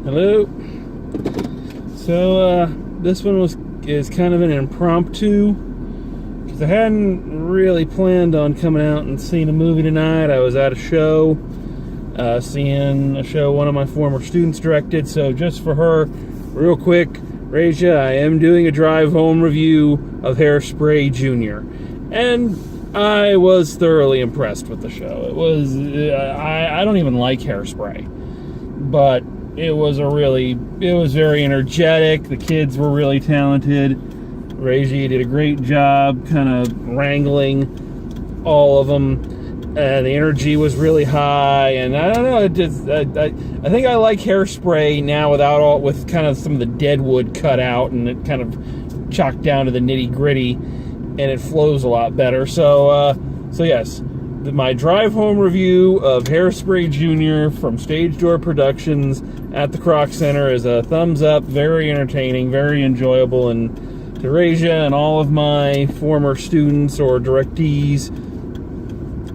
Hello. So this one is kind of an impromptu because I hadn't really planned on coming out and seeing a movie tonight. I was at a show, seeing a show one of my former students directed. So just for her, real quick, Raja, I am doing a drive home review of Hairspray Jr. And I was thoroughly impressed with the show. It was I don't even like Hairspray, but it was very energetic. The kids were really talented. Raji did a great job kind of wrangling all of them. The energy was really high, and I don't know, I think I like Hairspray now with kind of some of the deadwood cut out and it kind of chalked down to the nitty gritty, and it flows a lot better. So yes, my drive home review of Hairspray Jr. from Stage Door Productions at the Kroc Center is a thumbs up. Very entertaining, very enjoyable, and to Raja and all of my former students or directees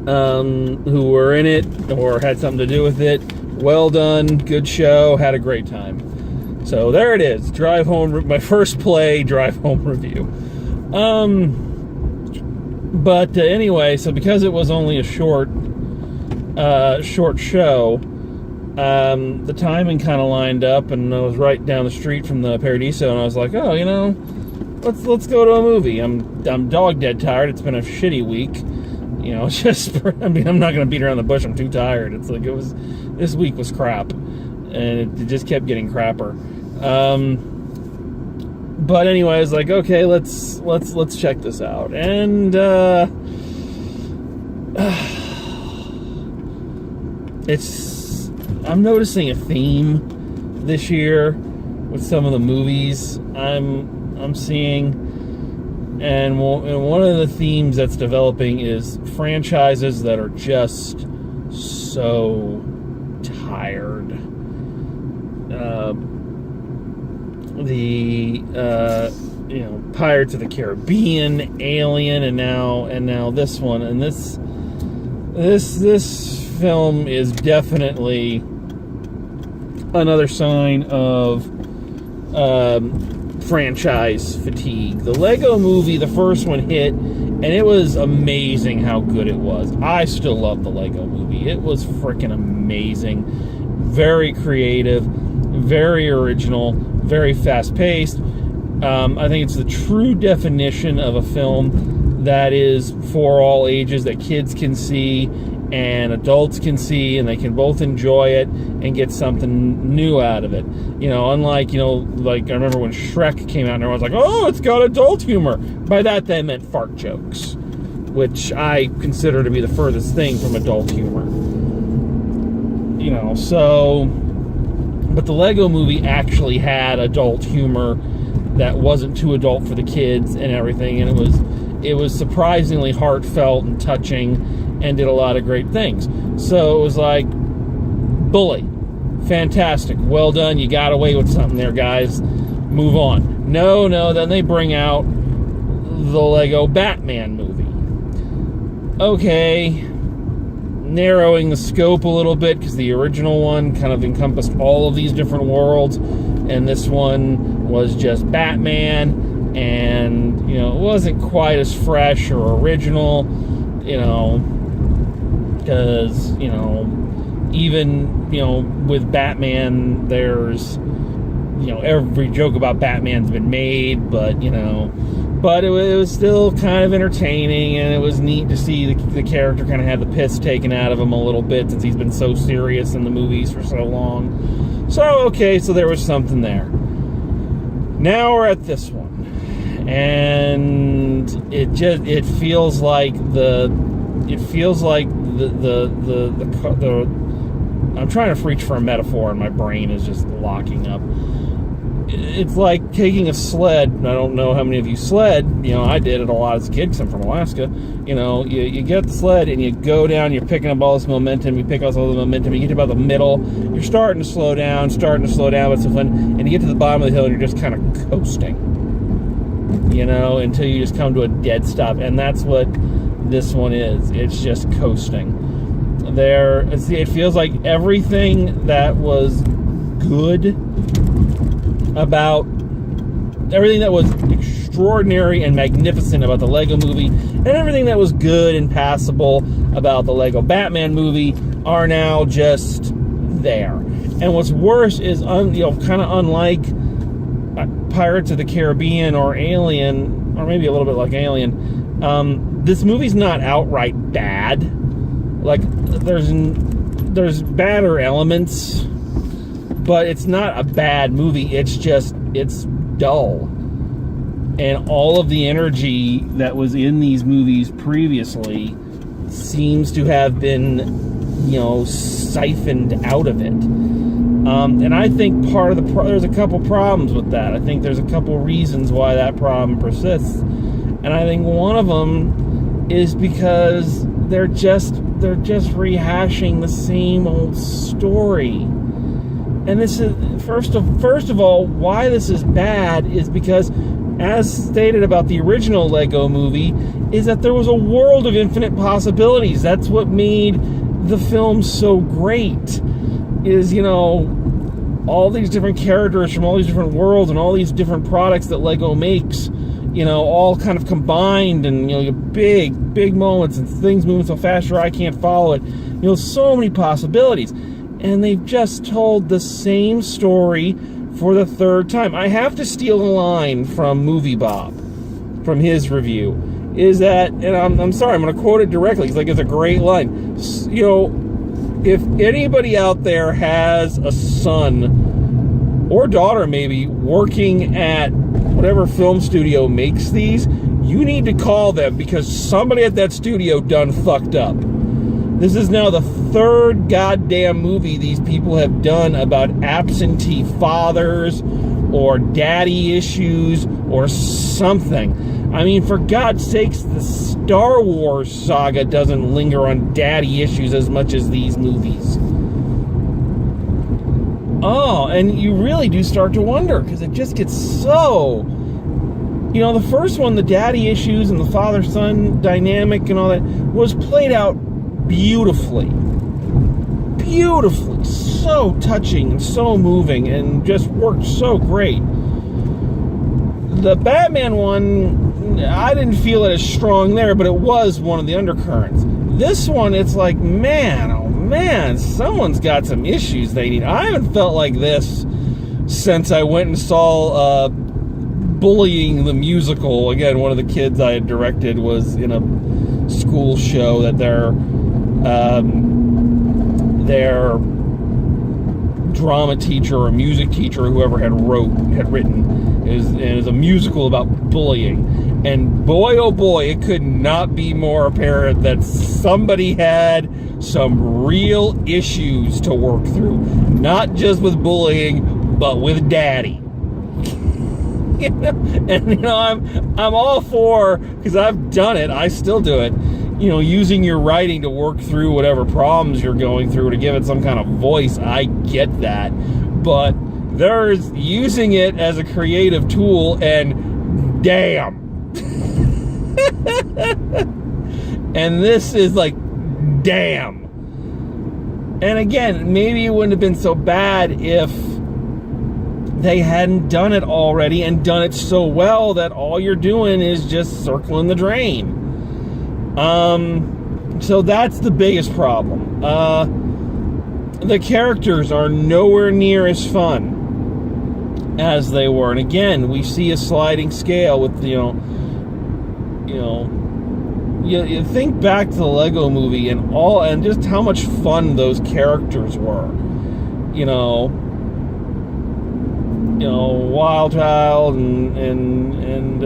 who were in it or had something to do with it, well done, good show, had a great time. So there it is, my first play drive home review. But anyway, so because it was only a short show, the timing kind of lined up, and I was right down the street from the Paradiso, and I was like, oh, let's go to a movie. I'm dog dead tired. It's been a shitty week. I'm not going to beat around the bush. I'm too tired. It's like this week was crap, and it just kept getting crapper. But anyway, I was like, okay, let's check this out. And I'm noticing a theme this year with some of the movies I'm seeing. And one of the themes that's developing is franchises that are just so tired. Pirates of the Caribbean, Alien, and now this one. And this film is definitely another sign of franchise fatigue. The Lego movie, the first one hit, and it was amazing how good it was. I still love the Lego movie. It was freaking amazing. Very creative, very original, very fast-paced. I think it's the true definition of a film that is for all ages, that kids can see and adults can see, and they can both enjoy it and get something new out of it. Unlike, like I remember when Shrek came out and everyone was like, oh, it's got adult humor. By that, they meant fart jokes, which I consider to be the furthest thing from adult humor. But the Lego movie actually had adult humor that wasn't too adult for the kids and everything, and it was surprisingly heartfelt and touching and did a lot of great things. So it was like, Bully, fantastic, well done, you got away with something there, guys, move on. No, then they bring out the Lego Batman movie. Okay, narrowing the scope a little bit, because the original one kind of encompassed all of these different worlds, and this one was just Batman, and it wasn't quite as fresh or original, because even with Batman, there's every joke about Batman's been made, but it was still kind of entertaining, and it was neat to see the character kind of had the piss taken out of him a little bit, since he's been so serious in the movies for so long. So there was something there. Now we're at this one, and it feels like the I'm trying to reach for a metaphor, and my brain is just locking up. It's like taking a sled. I don't know how many of you sled. I did it a lot as a kid because I'm from Alaska. You get the sled and you go down, you're picking up all this momentum, you pick up all the momentum, you get to about the middle, you're starting to slow down, but it's so fun, and you get to the bottom of the hill and you're just kind of coasting, until you just come to a dead stop. And that's what this one is. It's just coasting. It feels like everything that was good about everything that was extraordinary and magnificent about the Lego movie, and everything that was good and passable about the Lego Batman movie are now just there. And what's worse is, kind of unlike Pirates of the Caribbean or Alien, or maybe a little bit like Alien, this movie's not outright bad. Like, there's badder elements, but it's not a bad movie. It's dull. And all of the energy that was in these movies previously seems to have been, siphoned out of it. And I think part of there's a couple problems with that. I think there's a couple reasons why that problem persists. And I think one of them is because they're just rehashing the same old story. And this is, first of all, why this is bad is because, as stated about the original Lego movie, is that there was a world of infinite possibilities. That's what made the film so great, is, all these different characters from all these different worlds and all these different products that Lego makes, all kind of combined, and, big moments and things moving so fast I can't follow it. So many possibilities. And they've just told the same story for the third time. I have to steal a line from Movie Bob, from his review, is that, and I'm sorry, I'm going to quote it directly, it's a great line. If anybody out there has a son or daughter maybe working at whatever film studio makes these, you need to call them, because somebody at that studio done fucked up. This is now the third goddamn movie these people have done about absentee fathers or daddy issues or something. I mean, for God's sakes, the Star Wars saga doesn't linger on daddy issues as much as these movies. Oh, and you really do start to wonder, because it just gets so... the first one, the daddy issues and the father-son dynamic and all that, was played out beautifully, so touching and so moving, and just worked so great. The Batman one, I didn't feel it as strong there, but it was one of the undercurrents. This one, it's like, man, oh man, someone's got some issues they need. I haven't felt like this since I went and saw Bullying the Musical. Again, one of the kids I had directed was in a school show that their drama teacher or music teacher, or whoever had written, is a musical about bullying. And boy, oh boy, it could not be more apparent that somebody had some real issues to work through, not just with bullying, but with daddy. And I'm all for, because I've done it, I still do it, using your writing to work through whatever problems you're going through, to give it some kind of voice. I get that, but there's using it as a creative tool, and damn. And this is like, damn. And again, maybe it wouldn't have been so bad if they hadn't done it already, and done it so well that all you're doing is just circling the drain. So that's the biggest problem. The characters are nowhere near as fun as they were. And again, we see a sliding scale with, you think back to the Lego movie and just how much fun those characters were. Wild Child and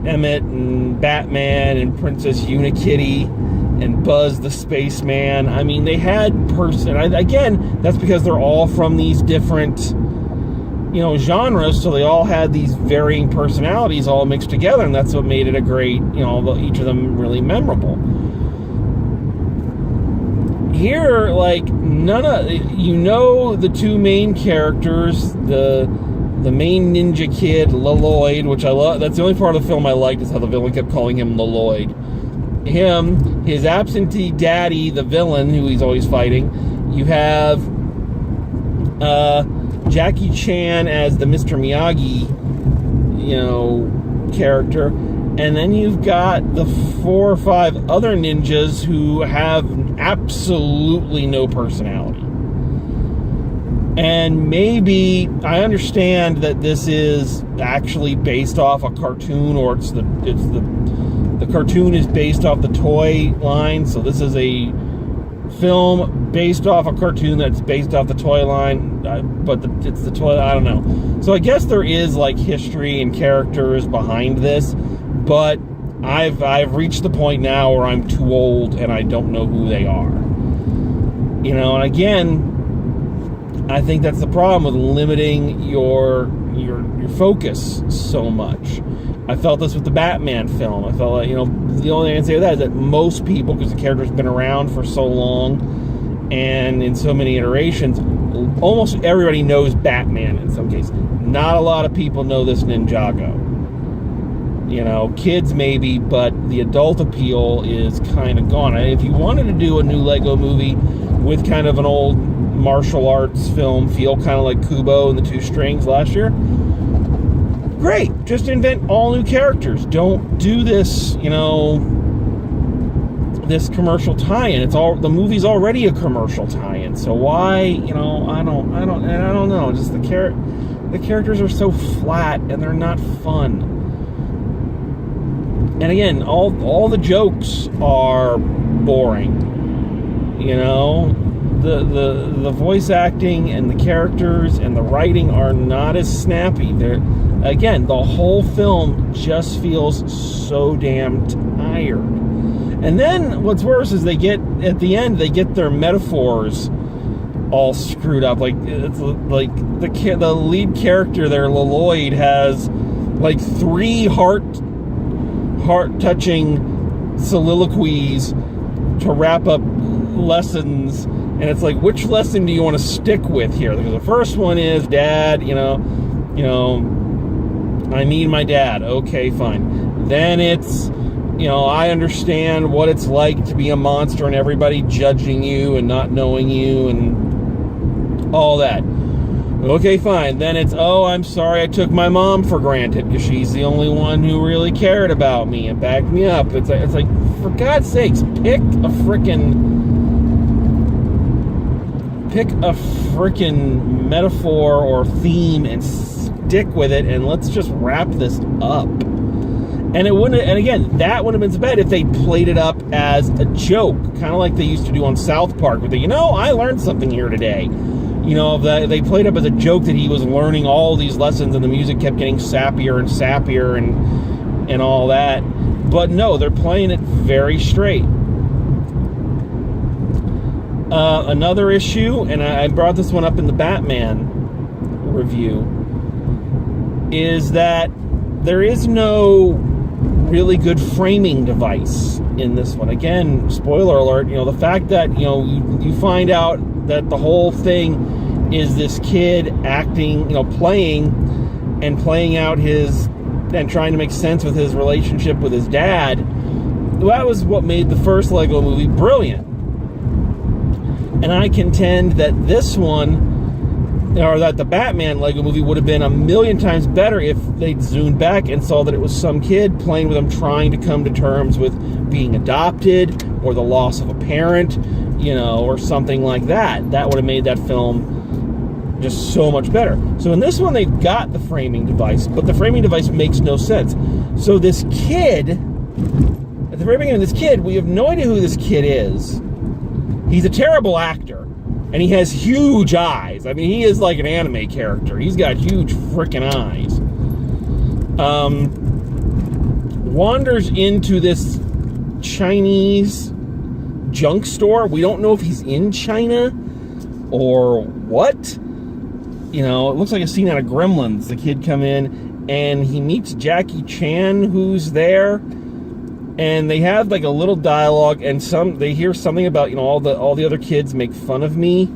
Emmett and Batman and Princess Unikitty and Buzz the Spaceman. I mean, they had again, that's because they're all from these different, genres, so they all had these varying personalities all mixed together, and that's what made it a great, each of them really memorable. Here, the two main characters, the main ninja kid, Lloyd, which I love. That's the only part of the film I liked, is how the villain kept calling him Lloyd. His absentee daddy, the villain, who he's always fighting. You have Jackie Chan as the Mr. Miyagi, character. And then you've got the 4 or 5 other ninjas who have absolutely no personality. And maybe I understand that this is actually based off a cartoon, or the cartoon is based off the toy line. So this is a film based off a cartoon that's based off the toy line, but it's the toy. I don't know. So I guess there is like history and characters behind this, but I've reached the point now where I'm too old and I don't know who they are. And again, I think that's the problem with limiting your focus so much. I felt this with the Batman film. I felt like, the only thing I can say with that is that most people, because the character's been around for so long and in so many iterations, almost everybody knows Batman in some cases. Not a lot of people know this Ninjago. Kids maybe, but the adult appeal is kind of gone. If you wanted to do a new Lego movie with kind of an old martial arts film feel, kind of like Kubo and the Two Strings last year, great. Just invent all new characters. Don't do this, this commercial tie-in. The movie's already a commercial tie-in. So why, I don't know. Just the characters are so flat and they're not fun. And again, all the jokes are boring. The voice acting and the characters and the writing are not as snappy. Again, the whole film just feels so damn tired. And then what's worse is at the end they get their metaphors all screwed up. Like, it's like the lead character there, Lloyd, has like 3 heart-touching soliloquies to wrap up lessons, and it's like, which lesson do you want to stick with here? Because the first one is, Dad, I need my dad. Okay, fine. Then it's, I understand what it's like to be a monster and everybody judging you and not knowing you and all that. Okay, fine. Then it's, I'm sorry I took my mom for granted because she's the only one who really cared about me and backed me up. It's like, for God's sakes, pick a frickin' metaphor or theme and stick with it, and let's just wrap this up. And again, that would have been so bad if they played it up as a joke, kind of like they used to do on South Park, with I learned something here today. They played up as a joke that he was learning all these lessons, and the music kept getting sappier and sappier and all that. But no, they're playing it very straight. Another issue, and I brought this one up in the Batman review, is that there is no really good framing device in this one. Again, spoiler alert, the fact that, you find out that the whole thing is this kid acting, playing out and trying to make sense with his relationship with his dad. That was what made the first Lego movie brilliant. And I contend that this one, or that the Batman Lego movie, would have been a million times better if they'd zoomed back and saw that it was some kid playing with him, trying to come to terms with being adopted or the loss of a parent, or something like that. That would have made that film just so much better. So in this one, they've got the framing device, but the framing device makes no sense. So this kid, at the very beginning of this kid, we have no idea who this kid is. He's a terrible actor, and he has huge eyes. I mean, he is like an anime character. He's got huge freaking eyes. Wanders into this Chinese junk store. We don't know if he's in China or what. It looks like a scene out of Gremlins. The kid come in, and he meets Jackie Chan, who's there. And they have like a little dialogue, and they hear something about, all the other kids make fun of me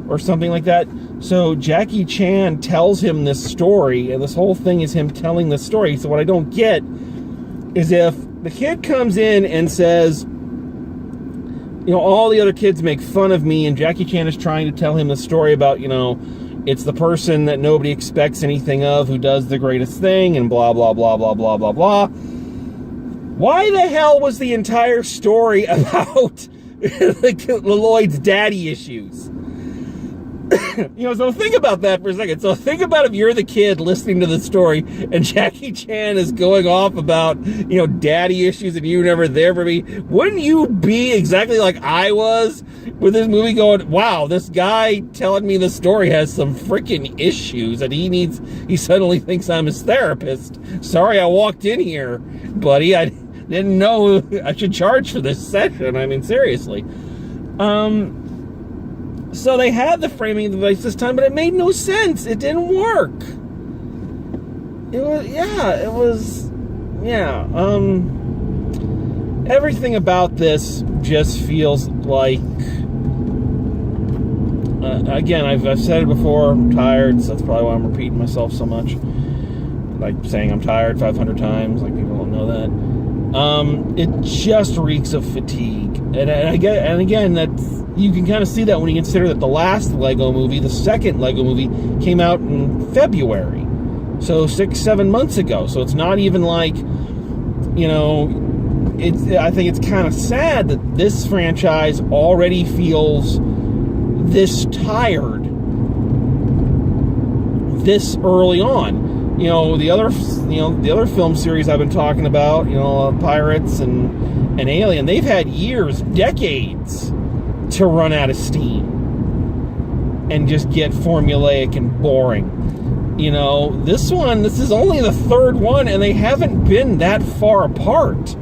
or something like that. So Jackie Chan tells him this story, and this whole thing is him telling this story. So what I don't get is if the kid comes in and says, all the other kids make fun of me, and Jackie Chan is trying to tell him the story about, It's the person that nobody expects anything of who does the greatest thing and blah, blah, blah, blah, blah, blah, blah. Why the hell was the entire story about Lloyd's daddy issues? So think about that for a second. So think about if you're the kid listening to the story and Jackie Chan is going off about, daddy issues and you were never there for me. Wouldn't you be exactly like I was with this movie going, wow, this guy telling me the story has some freaking issues and he suddenly thinks I'm his therapist. Sorry I walked in here, buddy. I didn't know I should charge for this session. I mean, seriously. So they had the framing device this time, but it made no sense. It didn't work. Everything about this just feels like, again, I've said it before, I'm tired, so that's probably why I'm repeating myself so much. Like saying I'm tired 500 times, like people don't know that. It just reeks of fatigue. And again, that's, you can kind of see that when you consider that the last Lego movie, the second Lego movie, came out in February. So 6-7 months ago. So it's not even like, I think it's kind of sad that this franchise already feels this tired this early on. The other film series I've been talking about, Pirates and Alien, they've had years, decades to run out of steam and just get formulaic and boring. This is only the third one and they haven't been that far apart.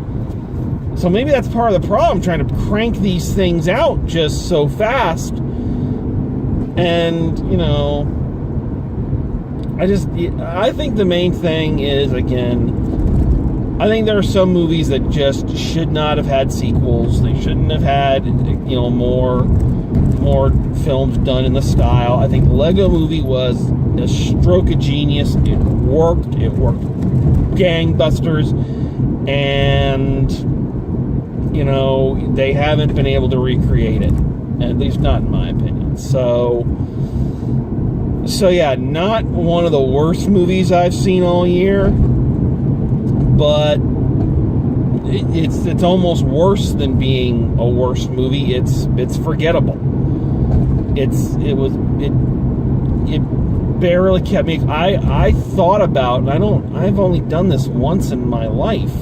So maybe that's part of the problem, trying to crank these things out just so fast. And, I think the main thing is, again, I think there are some movies that just should not have had sequels. They shouldn't have had, more films done in the style. I think the Lego movie was a stroke of genius. It worked gangbusters. And, they haven't been able to recreate it. At least not in my opinion. So yeah, not one of the worst movies I've seen all year, but it's almost worse than being a worst movie. It's forgettable. It barely kept me. I thought about, and I've only done this once in my life.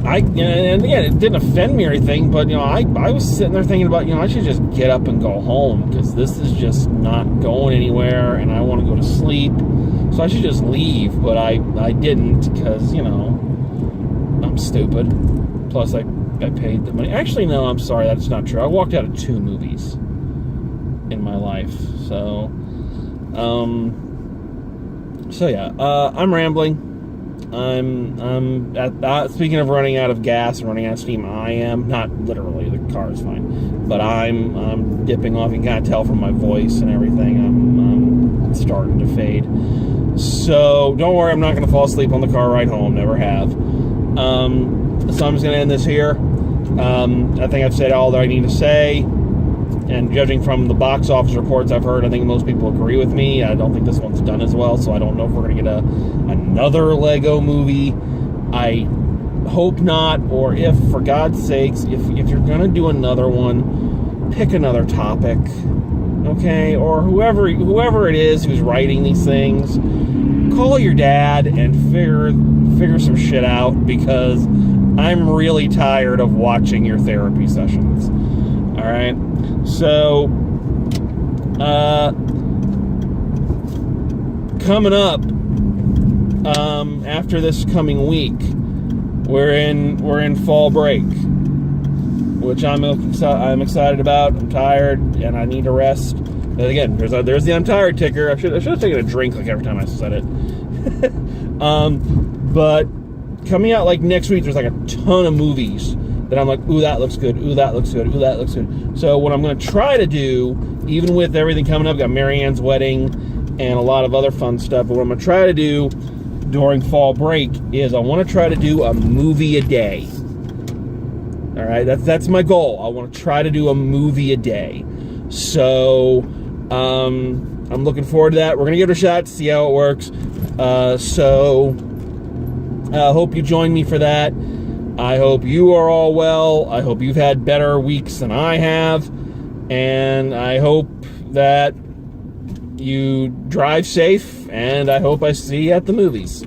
And again, it didn't offend me or anything, but, I was sitting there thinking about, I should just get up and go home because this is just not going anywhere and I want to go to sleep. So I should just leave, but I didn't because, I'm stupid. Plus, I paid the money. Actually, no, I'm sorry, that's not true. I walked out of 2 movies in my life. So yeah, I'm rambling. Speaking of running out of gas and running out of steam, I am, not literally, the car is fine, but I'm dipping off. You can kind of tell from my voice and everything, I'm starting to fade. So don't worry, I'm not going to fall asleep on the car ride home, never have. So I'm just going to end this here. I think I've said all that I need to say. And judging from the box office reports I've heard, I think most people agree with me. I don't think this one's done as well, so I don't know if we're going to get another Lego movie. I hope not, or if, for God's sakes, if you're going to do another one, pick another topic, okay? Or whoever it is who's writing these things, call your dad and figure some shit out, because I'm really tired of watching your therapy sessions. All right? So, coming up, after this coming week, we're in fall break, which I'm excited about. I'm tired and I need to rest. And again, there's the I'm tired ticker. I should have taken a drink like every time I said it. But coming out like next week, there's like a ton of movies that I'm like, ooh, that looks good, ooh, that looks good, ooh, that looks good. So what I'm going to try to do, even with everything coming up, got Marianne's wedding and a lot of other fun stuff, but what I'm going to try to do during fall break is I want to try to do a movie a day. All right, that's my goal. I want to try to do a movie a day. So I'm looking forward to that. We're gonna give it a shot to see how it works. So I hope you join me for that. I hope you are all well. I hope you've had better weeks than I have, and I hope that you drive safe, and I hope I see you at the movies.